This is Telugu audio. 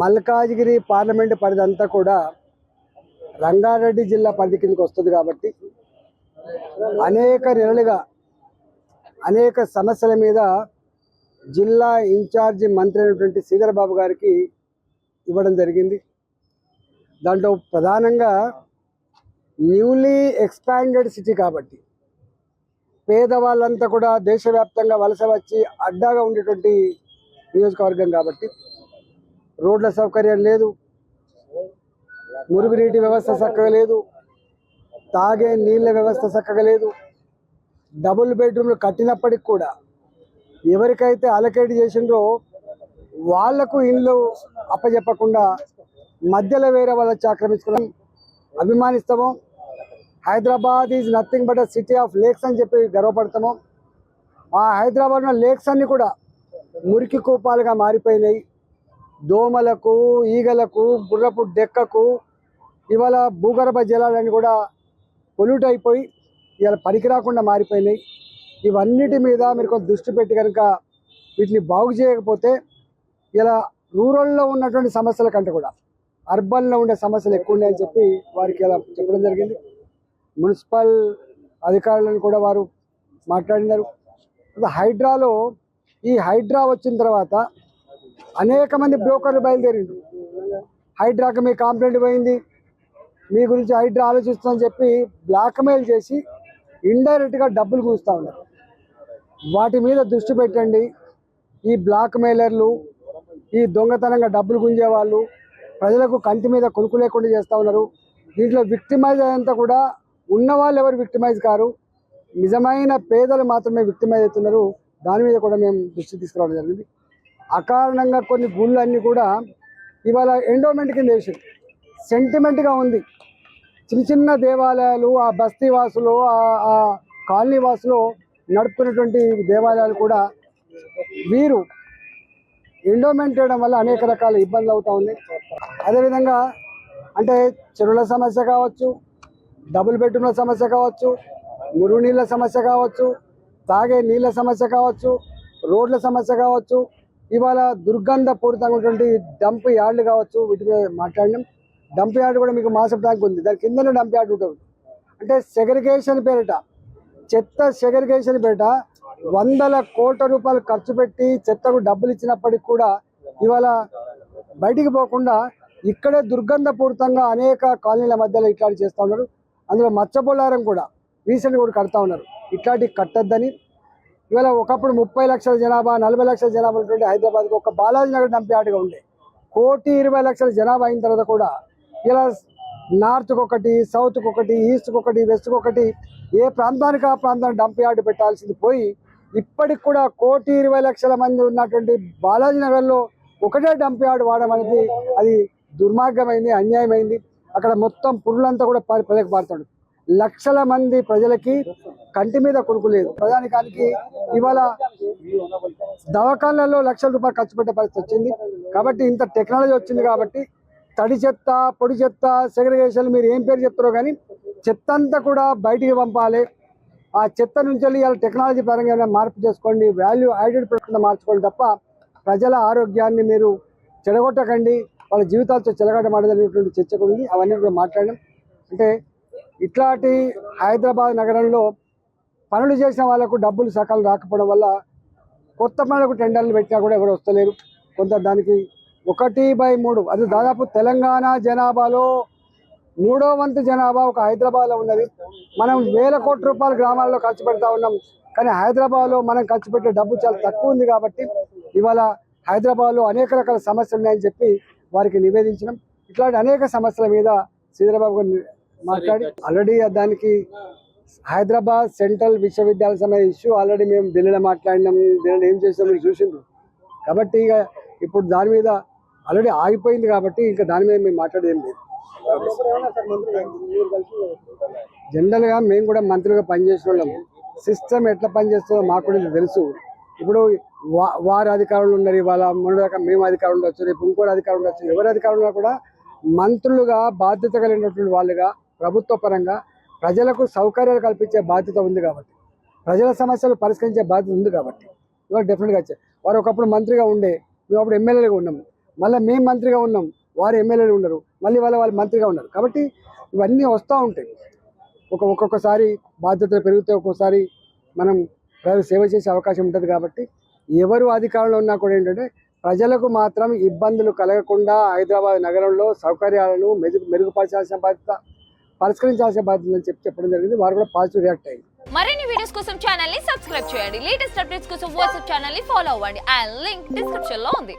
మల్కాజిగిరి పార్లమెంటు పరిధి అంతా కూడా రంగారెడ్డి జిల్లా పరిధి కిందకి వస్తుంది కాబట్టి అనేక నెలలుగా అనేక సమస్యల మీద జిల్లా ఇన్ఛార్జి మంత్రి అయినటువంటి శ్రీధర్ బాబు గారికి ఇవ్వడం జరిగింది. దాంట్లో ప్రధానంగా న్యూలీ ఎక్స్పాండెడ్ సిటీ కాబట్టి పేదవాళ్ళంతా కూడా దేశవ్యాప్తంగా వలస వచ్చి అడ్డాగా ఉండేటువంటి నియోజకవర్గం కాబట్టి రోడ్ల సౌకర్యం లేదు, మురుగునీటి వ్యవస్థ చక్కగా లేదు, తాగే నీళ్ళ వ్యవస్థ చక్కగా లేదు. డబుల్ బెడ్రూమ్లు కట్టినప్పటికి కూడా ఎవరికైతే అలకేట్ చేసిండ్రో వాళ్లకు ఇళ్ళు అప్పచెప్పకుండా మధ్యలో వేరే వాళ్ళకి ఆక్రమించుకోవడం అభిమానిస్తాము. Hyderabad is nothing but a city of lakes అని చెప్పి గర్వపడతాము. ఆ హైదరాబాద్లో లేక్స్ అన్నీ కూడా మురికి కూపాలుగా మారిపోయినాయి. దోమలకు, ఈగలకు, గుర్రపు డెక్కకు ఇవాళ భూగర్భ జలాలన్నీ కూడా పొల్యూట్ అయిపోయి ఇవాళ పనికి రాకుండా మారిపోయినాయి. ఇవన్నిటి మీద మీరు కొంత దృష్టి పెట్టి కనుక వీటిని బాగు చేయకపోతే ఇలా రూరల్లో ఉన్నటువంటి సమస్యల కంటే కూడా అర్బన్లో ఉండే సమస్యలు ఎక్కువ ఉన్నాయని చెప్పి వారికి ఇలా చెప్పడం జరిగింది. మున్సిపల్ అధికారులను కూడా వారు మాట్లాడినారు. హైడ్రాలో ఈ హైడ్రా వచ్చిన తర్వాత అనేక మంది బ్రోకర్లు బయలుదేరిండు. హైడ్రాకి మీ కంప్లైంట్ పోయింది, మీ గురించి హైడ్రా ఆలోచిస్తుందని చెప్పి బ్లాక్మెయిల్ చేసి ఇండైరెక్ట్గా డబ్బులు కూస్తూ ఉన్నారు. వాటి మీద దృష్టి పెట్టండి. ఈ బ్లాక్మెయిలర్లు, ఈ దొంగతనంగా డబ్బులు గుంజే వాళ్ళు ప్రజలకు కంటి మీద కొనుక్కు లేకుండా చేస్తూ ఉన్నారు. దీంట్లో విక్టిమైజ్ అయ్యేంత కూడా ఉన్నవాళ్ళు ఎవరు విక్టిమైజ్ కారు, నిజమైన పేదలు మాత్రమే విక్టిమైజ్ అవుతున్నారు. దాని మీద కూడా మేము దృష్టి తీసుకురావడం జరిగింది. అకారణంగా కొన్ని గుళ్ళు అన్నీ కూడా ఇవాళ ఎండోమెంట్ కింద వేసి సెంటిమెంట్గా ఉంది. చిన్న చిన్న దేవాలయాలు ఆ బస్తీ వాసులు, ఆ కాలనీ వాసులు నడుపుకున్నటువంటి దేవాలయాలు కూడా వీరు ఎండోమెంట్ చేయడం వల్ల అనేక రకాల ఇబ్బందులు అవుతూ ఉన్నాయి. అదేవిధంగా అంటే చెరువుల సమస్య కావచ్చు, డబుల్ బెడ్రూమ్ల సమస్య కావచ్చు, మురుగునీళ్ళ సమస్య కావచ్చు, తాగే నీళ్ళ సమస్య కావచ్చు, రోడ్ల సమస్య కావచ్చు, ఇవాళ దుర్గంధపూరితంగా ఉన్నటువంటి డంప్ యార్డులు కావచ్చు, వీటి మీద మాట్లాడినాం. డంప్ యార్డు కూడా మీకు మాసప్ ట్యాంక్ ఉంది, దాని కిందనే డంప్ యార్డు ఉంటుంది. అంటే సెగ్రిగేషన్ పేరిట, చెత్త సెగ్రిగేషన్ పేరిట 100 కోట్ల రూపాయలు ఖర్చు పెట్టి చెత్తకు డబ్బులు ఇచ్చినప్పటికి కూడా ఇవాళ బయటికి పోకుండా ఇక్కడే దుర్గంధపూరితంగా అనేక కాలనీల మధ్యలో ఇట్లాంటి చేస్తూ ఉన్నారు. అందులో మచ్చబొల్లారం కూడా రీసెంట్గా కూడా కడతా ఉన్నారు. ఇట్లాంటివి కట్టద్దని ఇవాళ ఒకప్పుడు 30 లక్షల జనాభా, 40 లక్షల జనాభా ఉన్నటువంటి హైదరాబాద్కి ఒక బాలాజీ నగర్ డంప్ యార్డ్గా ఉండే 1,20,00,000 జనాభా అయిన తర్వాత కూడా ఇలా నార్త్కి ఒకటి, సౌత్కి ఒకటి, ఈస్ట్కి ఒకటి, వెస్ట్కి ఒకటి, ఏ ప్రాంతానికి ఆ ప్రాంతానికి డంప్ యార్డు పెట్టాల్సింది పోయి ఇప్పటికి కూడా 1,20,00,000 మంది ఉన్నటువంటి బాలాజీ నగర్లో ఒకటే డంప్ యార్డు వాడడం అనేది అది దుర్మార్గమైంది, అన్యాయమైంది. అక్కడ మొత్తం పురులంతా కూడా ప్రజలకు పారుతాడు. లక్షల మంది ప్రజలకి కంటి మీద కొనుక్కు లేదు. ప్రజానికానికి ఇవాళ దవాఖానాలలో లక్షల రూపాయలు ఖర్చు పెట్టే పరిస్థితి వచ్చింది. కాబట్టి ఇంత టెక్నాలజీ వచ్చింది కాబట్టి తడి చెత్త, పొడి చెత్త, సెగ్రిగేషన్ మీరు ఏం పేరు చెప్తారో కానీ చెత్త అంతా కూడా బయటికి పంపాలి. ఆ చెత్త నుంచి ఇవాళ టెక్నాలజీ పరంగా మార్పు చేసుకోండి, వాల్యూ యాడెడ్ ప్రొడక్ట్ మార్చుకోండి తప్ప ప్రజల ఆరోగ్యాన్ని మీరు చెడగొట్టకండి, వాళ్ళ జీవితాలతో చెలగటమాడదనేటువంటి చర్చ ఉంది. అవన్నీ కూడా మాట్లాడడం అంటే ఇట్లాంటి హైదరాబాద్ నగరంలో పనులు చేసిన వాళ్ళకు డబ్బులు సకాలం రాకపోవడం వల్ల కొత్త పనులకు టెండర్లు పెట్టినా కూడా ఎవరు వస్తలేరు. కొంత దానికి 1/3 అది దాదాపు తెలంగాణ జనాభాలో 3వ వంతు జనాభా ఒక హైదరాబాద్లో ఉన్నది. మనం వేల కోట్ల రూపాయలు గ్రామాల్లో ఖర్చు పెడతా ఉన్నాం, కానీ హైదరాబాద్లో మనం ఖర్చు పెట్టే డబ్బు చాలా తక్కువ ఉంది. కాబట్టి ఇవాళ హైదరాబాద్లో అనేక రకాల సమస్యలు ఉన్నాయని చెప్పి వారికి నివేదించడం. ఇట్లాంటి అనేక సమస్యల మీద శ్రీధరబాబు గారు మాట్లాడి ఆల్రెడీ దానికి హైదరాబాద్ సెంట్రల్ విశ్వవిద్యాలయ సమయ ఇష్యూ ఆల్రెడీ మేము ఢిల్లీలో మాట్లాడినాం, ఢిల్లీలో ఏం చేసాం మీరు చూసిండ్రు. కాబట్టి ఇక ఇప్పుడు దాని మీద ఆల్రెడీ ఆగిపోయింది కాబట్టి ఇంకా దాని మీద మేము మాట్లాడేది లేదు. జనరల్గా మేము కూడా మంత్రులుగా పనిచేసిన వాళ్ళం, సిస్టమ్ ఎట్లా పనిచేస్తుందో మాకు కూడా తెలుసు. ఇప్పుడు వారు అధికారంలో ఉన్నారు, ఇవాళ మొన్నదాకా మేము అధికారంలో వచ్చు, రేపు ఇంకోటి అధికారంలో వచ్చు. ఎవరి అధికారంలో కూడా మంత్రులుగా బాధ్యత కలిగినటువంటి వాళ్ళుగా ప్రభుత్వ పరంగా ప్రజలకు సౌకర్యాలు కల్పించే బాధ్యత ఉంది కాబట్టి, ప్రజల సమస్యలు పరిష్కరించే బాధ్యత ఉంది కాబట్టి ఇవాళ డెఫినెట్గా వచ్చాయి. వారు ఒకప్పుడు మంత్రిగా ఉండే, మేము అప్పుడు ఎమ్మెల్యేగా ఉన్నాము. మళ్ళీ మేము మంత్రిగా ఉన్నాం, వారు ఎమ్మెల్యేలు ఉన్నారు, మళ్ళీ వాళ్ళు మంత్రిగా ఉన్నారు. కాబట్టి ఇవన్నీ వస్తూ ఉంటాయి. ఒక్కొక్కసారి బాధ్యతలు పెరిగితే ఒక్కొక్కసారి మనం ప్రజలకు సేవ చేసే అవకాశం ఉంటుంది. కాబట్టి ఎవరు అధికారంలో ఉన్నా కూడా ఏంటంటే ప్రజలకు మాత్రం ఇబ్బందులు కలగకుండా హైదరాబాద్ నగరంలో సౌకర్యాలను మెరుగుపరచాల్సిన బాధ్యత, పరిష్కరించాల్సిన బాధ్యత అని చెప్పడం జరిగింది. వారు కూడా పాజిటివ్ రియాక్ట్ అయ్యింది. మరిన్ని వీడియోస్ కోసం ఛానల్ ని సబ్స్క్రైబ్ చేయండి. లేటెస్ట్ అప్డేట్స్ కోసం వాట్సాప్ ఛానల్ ని ఫాలో అవ్వండి. ఆ లింక్ డిస్క్రిప్షన్ లో ఉంది.